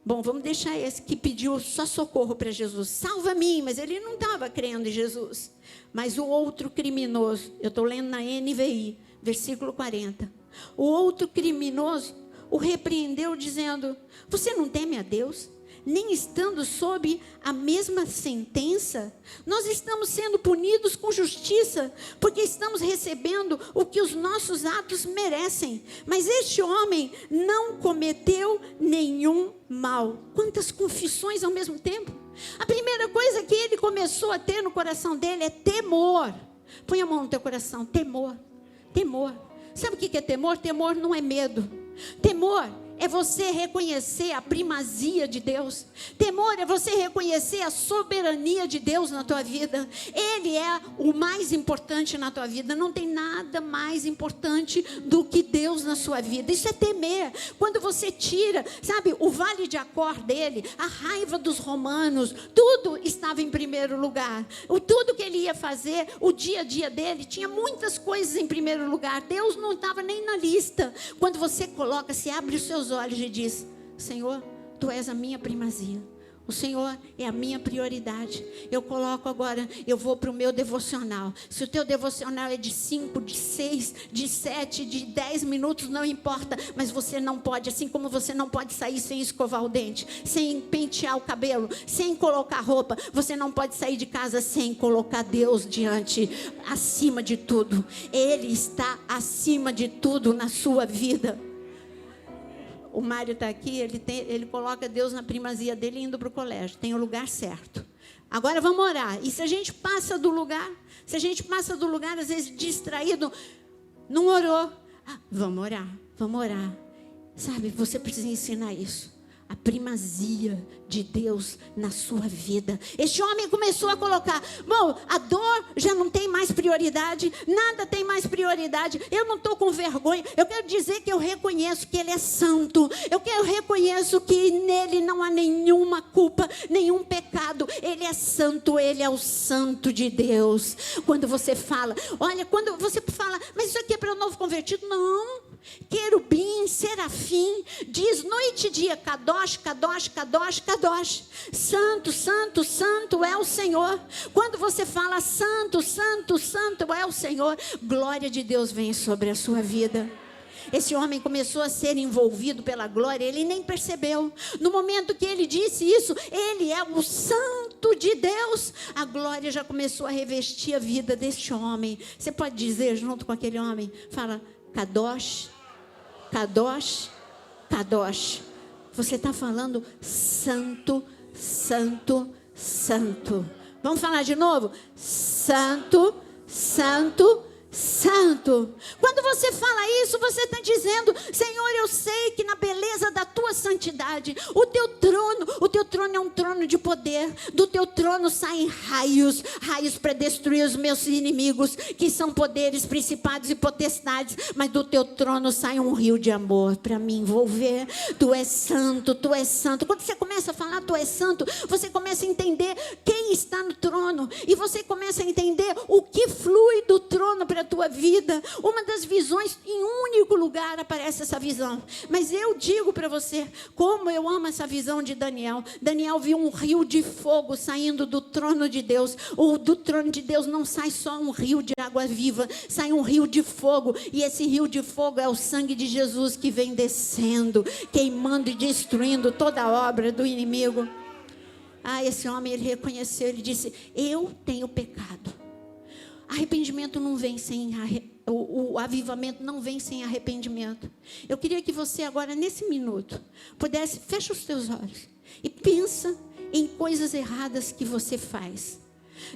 Speaker 1: bom, vamos deixar esse que pediu só socorro para Jesus. Salva-me, mas ele não estava crendo em Jesus. Mas o outro criminoso, eu estou lendo na NVI, versículo 40. O outro criminoso o repreendeu dizendo: você não teme a Deus? Nem estando sob a mesma sentença, nós estamos sendo punidos com justiça, porque estamos recebendo o que os nossos atos merecem. Mas este homem não cometeu nenhum mal. Quantas confissões ao mesmo tempo! A primeira coisa que ele começou a ter no coração dele é temor. Põe a mão no teu coração, temor, temor. Sabe o que é temor? Temor não é medo. Temor é você reconhecer a primazia de Deus. Temor é você reconhecer a soberania de Deus na tua vida. Ele é o mais importante na tua vida. Não tem nada mais importante do que Deus na sua vida. Isso é temer. Quando você tira, sabe, o vale de Acor dele, a raiva dos romanos, tudo estava em primeiro lugar. Tudo que ele ia fazer, o dia a dia dele, tinha muitas coisas em primeiro lugar. Deus não estava nem na lista. Quando você coloca, se abre os seus olhos e diz: Senhor, Tu és a minha primazia. O Senhor é a minha prioridade. Eu coloco agora, eu vou para o meu devocional. Se o teu devocional é de 5, de 6, de 7, de 10 minutos, não importa. Mas você não pode, assim como você não pode sair sem escovar o dente, sem pentear o cabelo, sem colocar roupa. Você não pode sair de casa sem colocar Deus diante, acima de tudo. Ele está acima de tudo na sua vida. O Mário está aqui, ele coloca Deus na primazia dele indo para o colégio. Tem o lugar certo. Agora vamos orar. E se a gente passa do lugar, às vezes distraído, não orou. Vamos orar. Sabe, você precisa ensinar isso. A primazia de Deus na sua vida. Este homem começou a colocar: bom, a dor já não tem mais prioridade, nada tem mais prioridade, eu não estou com vergonha, eu quero dizer que eu reconheço que Ele é santo, eu reconheço que nele não há nenhuma culpa, nenhum pecado, Ele é santo, Ele é o santo de Deus. Quando você fala, mas isso aqui é para o novo convertido? Não. Querubim, serafim, diz noite e dia: Kadosh, Kadosh, Kadosh, Kadosh. Santo, santo, santo é o Senhor. Quando você fala santo, santo, santo é o Senhor, glória de Deus vem sobre a sua vida. Esse homem começou a ser envolvido pela glória, ele nem percebeu. No momento que ele disse isso, ele é o santo de Deus. A glória já começou a revestir a vida deste homem. Você pode dizer junto com aquele homem, fala: Kadosh, Kadosh, Kadosh. Você está falando santo, santo, santo. Vamos falar de novo? Santo, santo, santo. Quando você fala isso, você está dizendo: Senhor, eu sei que na beleza da tua santidade, o teu trono é um trono de poder. Do teu trono saem raios para destruir os meus inimigos, que são poderes, principados e potestades. Mas do teu trono sai um rio de amor para me envolver. Tu és santo, tu és santo. Quando você começa a falar tu és santo, você começa a entender quem está no trono, e você começa a entender o que flui do trono para a tua vida. Uma das visões, em um único lugar aparece essa visão. Mas eu digo para você, como eu amo essa visão de Daniel. Daniel viu um rio de fogo saindo do trono de Deus. Do trono de Deus não sai só um rio de água viva, sai um rio de fogo. E esse rio de fogo é o sangue de Jesus que vem descendo, queimando e destruindo toda a obra do inimigo. Esse homem, ele reconheceu, ele disse: eu tenho pecado. Arrependimento não vem sem o avivamento não vem sem arrependimento. Eu queria que você agora, nesse minuto, pudesse, fecha os teus olhos e pensa em coisas erradas que você faz.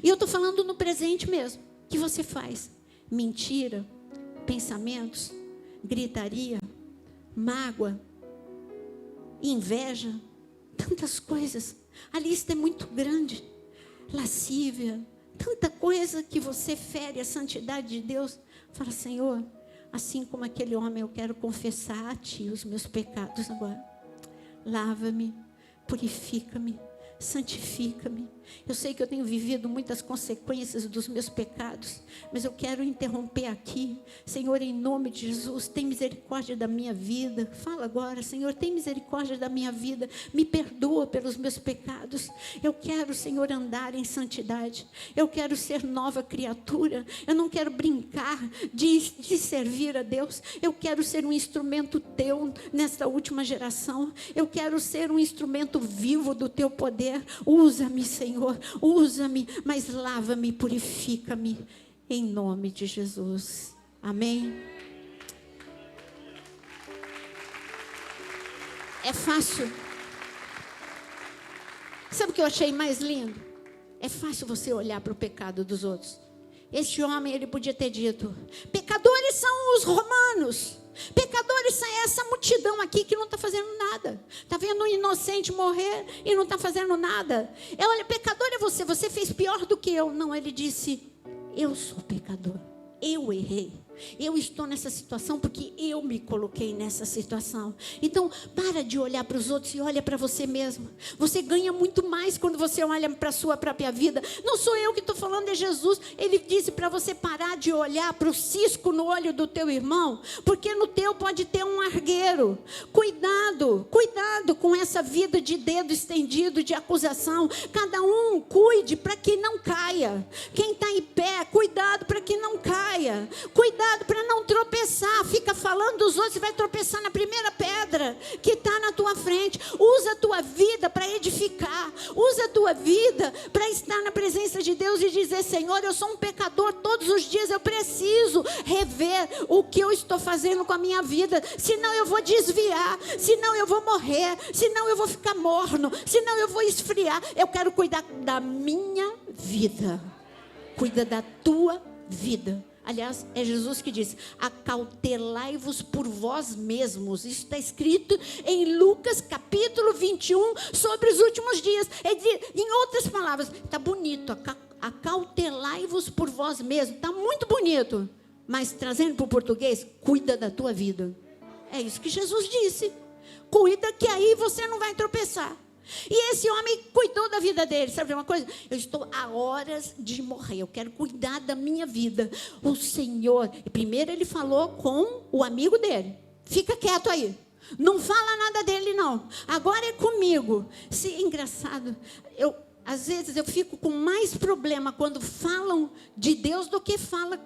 Speaker 1: E eu estou falando no presente mesmo, que você faz: mentira, pensamentos, gritaria, mágoa, inveja, tantas coisas. A lista é muito grande. Lascívia, tanta coisa que você fere a santidade de Deus. Fala, Senhor, assim como aquele homem, eu quero confessar a Ti os meus pecados agora. Lava-me, purifica-me, santifica-me. Eu sei que eu tenho vivido muitas consequências dos meus pecados, mas eu quero interromper aqui. Senhor, em nome de Jesus, tem misericórdia da minha vida. Fala agora, Senhor, tem misericórdia da minha vida. Me perdoa pelos meus pecados. Eu quero, Senhor, andar em santidade. Eu quero ser nova criatura. Eu não quero brincar de servir a Deus. Eu quero ser um instrumento Teu nesta última geração. Eu quero ser um instrumento vivo do Teu poder. Usa-me, Senhor. Usa-me, mas lava-me, purifica-me, em nome de Jesus. Amém? É fácil. Sabe o que eu achei mais lindo? É fácil você olhar para o pecado dos outros. Este homem, ele podia ter dito: pecadores são os romanos. Pecadores são essa multidão aqui que não está fazendo nada. Está vendo um inocente morrer e não está fazendo nada. Olha, pecador é você, você fez pior do que eu. Não, ele disse: eu sou pecador, eu errei. Eu estou nessa situação porque eu me coloquei nessa situação. Então, para de olhar para os outros e olha para você mesmo. Você ganha muito mais quando você olha para a sua própria vida. Não sou eu que estou falando, é Jesus. Ele disse para você parar de olhar para o cisco no olho do teu irmão, porque no teu pode ter um argueiro. Cuidado, cuidado com essa vida de dedo estendido, de acusação. Cada um cuide para que não caia. Quem está em pé, cuidado para que não caia. Cuidado para não tropeçar. Fica falando dos outros, você vai tropeçar na primeira pedra que está na tua frente. Usa a tua vida para edificar. Usa a tua vida para estar na presença de Deus e dizer: Senhor, eu sou um pecador, todos os dias eu preciso rever o que eu estou fazendo com a minha vida, senão eu vou desviar, senão eu vou morrer, senão eu vou ficar morno, senão eu vou esfriar. Eu quero cuidar da minha vida. Cuida da tua vida. Aliás, é Jesus que diz: acautelai-vos por vós mesmos. Isso está escrito em Lucas capítulo 21, sobre os últimos dias. Em outras palavras, está bonito, acautelai-vos por vós mesmos. Está muito bonito, mas trazendo para o português, cuida da tua vida. É isso que Jesus disse. Cuida que aí você não vai tropeçar. E esse homem cuidou da vida dele. Sabe uma coisa? Eu estou a horas de morrer. Eu quero cuidar da minha vida. O Senhor... Primeiro ele falou com o amigo dele. Fica quieto aí. Não fala nada dele, não. Agora é comigo. Engraçado. Às vezes eu fico com mais problema quando falam de Deus do que falam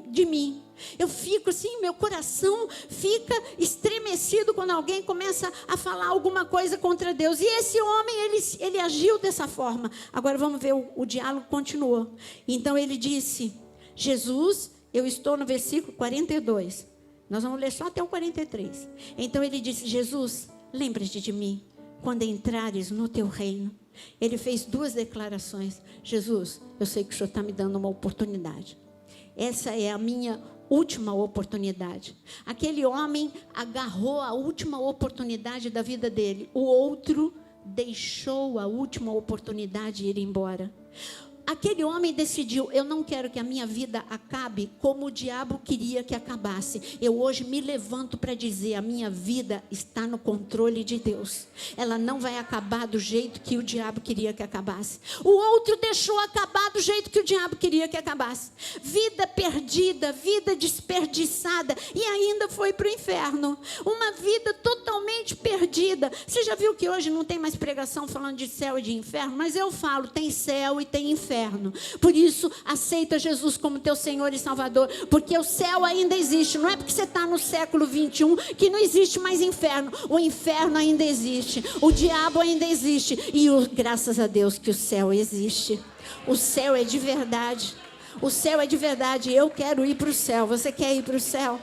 Speaker 1: de mim. Eu fico assim, meu coração fica estremecido quando alguém começa a falar alguma coisa contra Deus. E esse homem, ele agiu dessa forma. Agora vamos ver, o diálogo continuou. Então ele disse: Jesus, eu estou no versículo 42. Nós vamos ler só até o 43. Então ele disse: Jesus, lembra-te de mim quando entrares no teu reino. Ele fez duas declarações. Jesus, eu sei que o Senhor está me dando uma oportunidade. Essa é a minha última oportunidade. Aquele homem agarrou a última oportunidade da vida dele. O outro deixou a última oportunidade ir embora. Aquele homem decidiu: eu não quero que a minha vida acabe como o diabo queria que acabasse. Eu hoje me levanto para dizer: a minha vida está no controle de Deus. Ela não vai acabar do jeito que o diabo queria que acabasse. O outro deixou acabar do jeito que o diabo queria que acabasse. Vida perdida, vida desperdiçada, e ainda foi para o inferno. Uma vida totalmente perdida. Você já viu que hoje não tem mais pregação falando de céu e de inferno? Mas eu falo, tem céu e tem inferno. Por isso, aceita Jesus como teu Senhor e Salvador, porque o céu ainda existe. Não é porque você está no século 21 que não existe mais inferno. O inferno ainda existe, o diabo ainda existe, e graças a Deus que o céu existe. O céu é de verdade. O céu é de verdade. Eu quero ir para o céu. Você quer ir para o céu?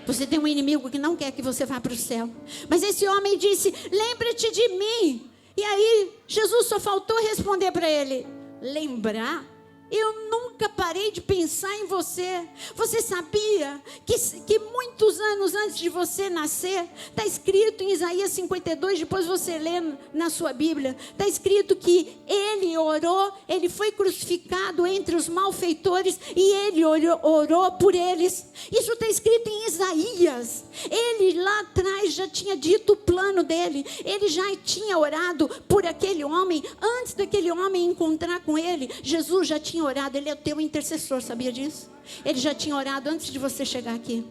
Speaker 1: Você tem um inimigo que não quer que você vá para o céu. Mas esse homem disse: lembra-te de mim. E aí Jesus só faltou responder para ele: lembrar? Eu nunca parei de pensar em você. Você sabia que muitos anos antes de você nascer, está escrito em Isaías 52, depois você lê na sua Bíblia, está escrito que ele orou, ele foi crucificado entre os malfeitores e ele orou por eles. Isso está escrito em Isaías. Ele lá atrás já tinha dito o plano dele. Ele já tinha orado por aquele homem. Antes daquele homem encontrar com ele, Jesus já tinha orado. Ele é o teu intercessor, sabia disso? Ele já tinha orado antes de você chegar aqui.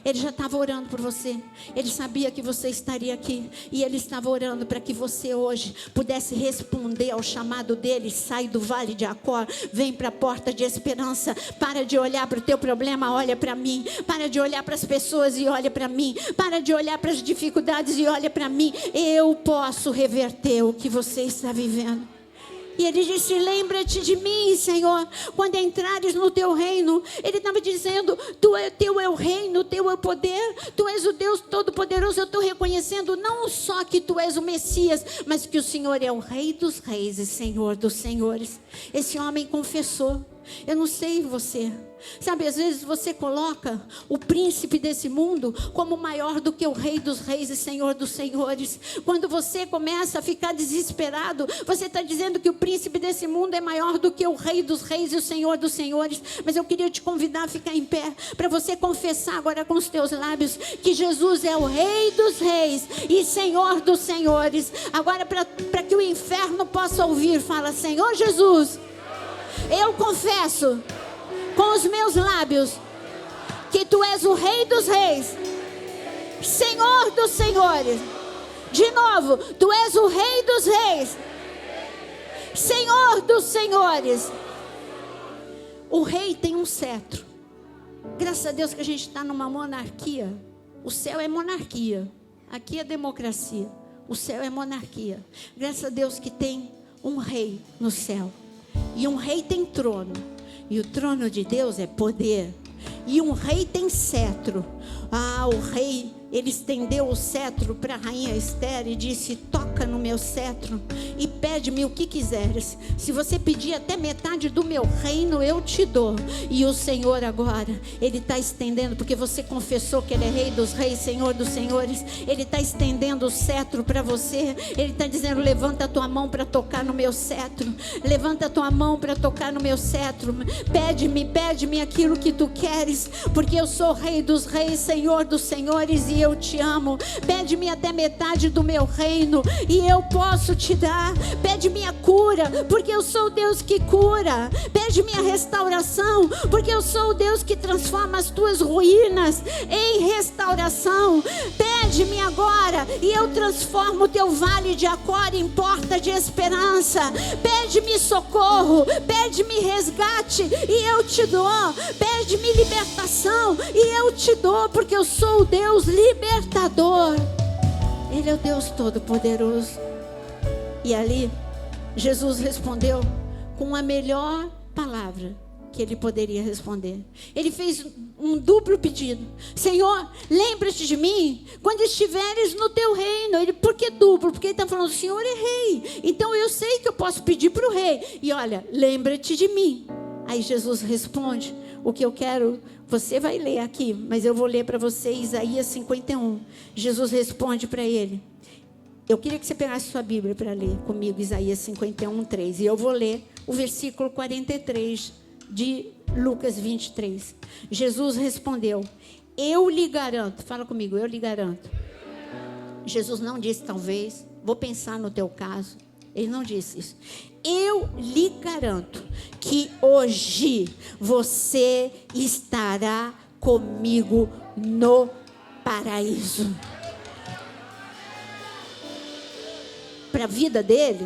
Speaker 1: Ele já estava orando por você. Ele sabia que você estaria aqui. E ele estava orando para que você hoje pudesse responder ao chamado dele. Sai do vale de Acor, vem para a porta de esperança. Para de olhar para o teu problema, olha para mim. Para de olhar para as pessoas e olha para mim. Para de olhar para as dificuldades e olha para mim. Eu posso reverter o que você está vivendo. E ele disse: lembra-te de mim, Senhor, quando entrares no teu reino. Ele estava dizendo: teu é o reino, teu é o poder, tu és o Deus Todo-Poderoso. Eu estou reconhecendo não só que tu és o Messias, mas que o Senhor é o Rei dos Reis e Senhor dos Senhores. Esse homem confessou. Eu não sei você, sabe, às vezes você coloca o príncipe desse mundo como maior do que o Rei dos Reis e Senhor dos Senhores. Quando você começa a ficar desesperado, você está dizendo que o príncipe desse mundo é maior do que o Rei dos Reis e o Senhor dos Senhores. Mas eu queria te convidar a ficar em pé, para você confessar agora com os teus lábios que Jesus é o Rei dos Reis e Senhor dos Senhores. Agora, para que o inferno possa ouvir, fala: Senhor Jesus, eu confesso com os meus lábios que tu és o Rei dos Reis, Senhor dos Senhores. De novo, tu és o Rei dos Reis, Senhor dos Senhores. O rei tem um cetro. Graças a Deus que a gente está numa monarquia. O céu é monarquia, aqui é democracia. O céu é monarquia. Graças a Deus que tem um rei no céu. E um rei tem trono. E o trono de Deus é poder. E um rei tem cetro. O rei, ele estendeu o cetro para a rainha Esther e disse: toca no meu cetro e pede-me o que quiseres. Se você pedir até metade do meu reino, eu te dou. E o Senhor agora, ele está estendendo, porque você confessou que ele é Rei dos Reis, Senhor dos Senhores. Ele está estendendo o cetro para você. Ele está dizendo: levanta a tua mão para tocar no meu cetro. Levanta a tua mão para tocar no meu cetro. Pede-me aquilo que tu queres, porque eu sou Rei dos Reis, Senhor dos Senhores, e eu te amo. Pede-me até metade do meu reino e eu posso te dar. Pede-me a cura, porque eu sou o Deus que cura. Pede-me a restauração, porque eu sou o Deus que transforma as tuas ruínas em restauração. Pede-me agora e eu transformo o teu vale de Acor em porta de esperança. Pede-me socorro, pede-me resgate e eu te dou. Pede-me libertação e eu te dou, porque eu sou o Deus libertador. Ele é o Deus Todo-Poderoso. E ali Jesus respondeu com a melhor palavra que ele poderia responder. Ele fez um duplo pedido: Senhor, lembra-te de mim quando estiveres no teu reino. Por que duplo? Porque ele está falando: o Senhor é rei, então eu sei que eu posso pedir para o rei. E olha, lembra-te de mim. Aí Jesus responde o que eu quero. Você vai ler aqui, mas eu vou ler para você Isaías 51. Jesus responde para ele. Eu queria que você pegasse sua Bíblia para ler comigo Isaías 51, 3. E eu vou ler o versículo 43 de Lucas 23. Jesus respondeu: eu lhe garanto. Fala comigo: eu lhe garanto. Jesus não disse talvez, vou pensar no teu caso. Ele não disse isso. Eu lhe garanto que hoje você estará comigo no paraíso. Para a vida dele,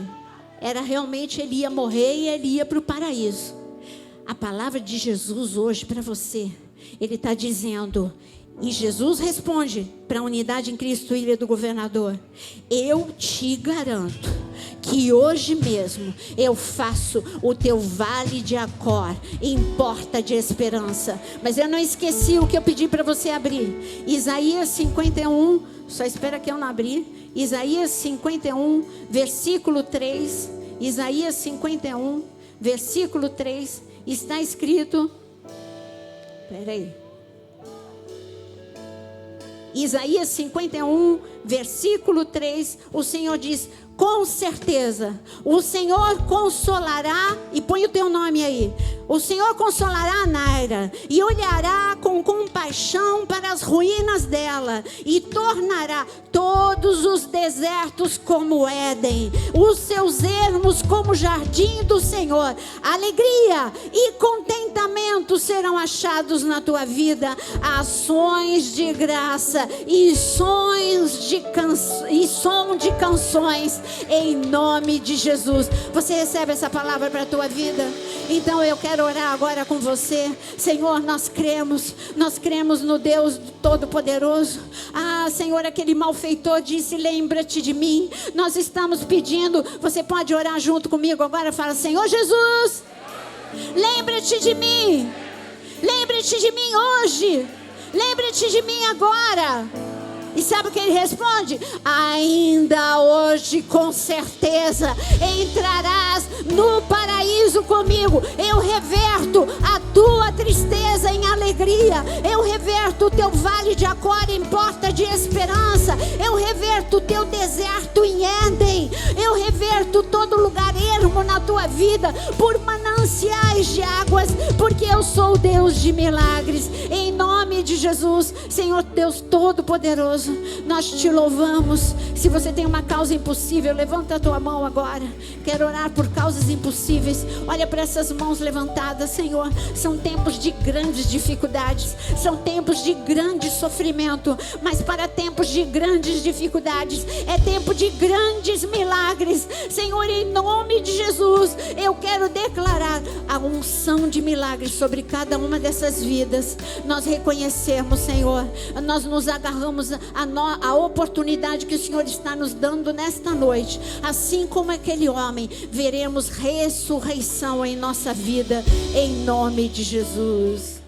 Speaker 1: era realmente ele ia morrer e ele ia para o paraíso. A palavra de Jesus hoje para você, ele está dizendo, e Jesus responde para a unidade em Cristo, Ilha do Governador: eu te garanto que hoje mesmo eu faço o teu vale de Acor em porta de esperança. Mas eu não esqueci o que eu pedi para você abrir. Isaías 51, só espera que eu não abri. Isaías 51, versículo 3. Isaías 51, versículo 3. Está escrito, peraí, Isaías 51, versículo 3, o Senhor diz: com certeza, o Senhor consolará, e põe o teu nome aí, o Senhor consolará a Naira, e olhará com compaixão para as ruínas dela, e tornará todos os desertos como Éden, os seus ermos como jardim do Senhor. Alegria e contentamento serão achados na tua vida, ações de graça e som de canções, em nome de Jesus. Você recebe essa palavra para a tua vida? Então eu quero orar agora com você. Senhor, nós cremos no Deus Todo-Poderoso. Senhor, aquele malfeitor disse: lembra-te de mim. Nós estamos pedindo, você pode orar junto comigo agora? Fala: Senhor Jesus, lembra-te de mim. Lembra-te de mim hoje. Lembra-te de mim agora. E sabe o que ele responde? Ainda hoje, com certeza, entrarás no paraíso comigo. Eu reverto a tua tristeza em alegria. Eu reverto o teu vale de Acor em porta de esperança. Eu reverto o teu deserto em Éden. Eu reverto todo lugar ermo na tua vida por mananciais de águas, porque eu sou o Deus de milagres. Em nome de Jesus, Senhor Deus Todo-Poderoso, nós te louvamos. Se você tem uma causa impossível, levanta a tua mão agora. Quero orar por causas impossíveis. Olha para essas mãos levantadas, Senhor. São tempos de grandes dificuldades, são tempos de grande sofrimento, mas para tempos de grandes dificuldades é tempo de grandes milagres. Senhor, em nome de Jesus, eu quero declarar a unção de milagres sobre cada uma dessas vidas. Nós reconhecemos, Senhor, nós nos agarramos a oportunidade que o Senhor está nos dando nesta noite. Assim como aquele homem, veremos ressurreição em nossa vida, em nome de Jesus.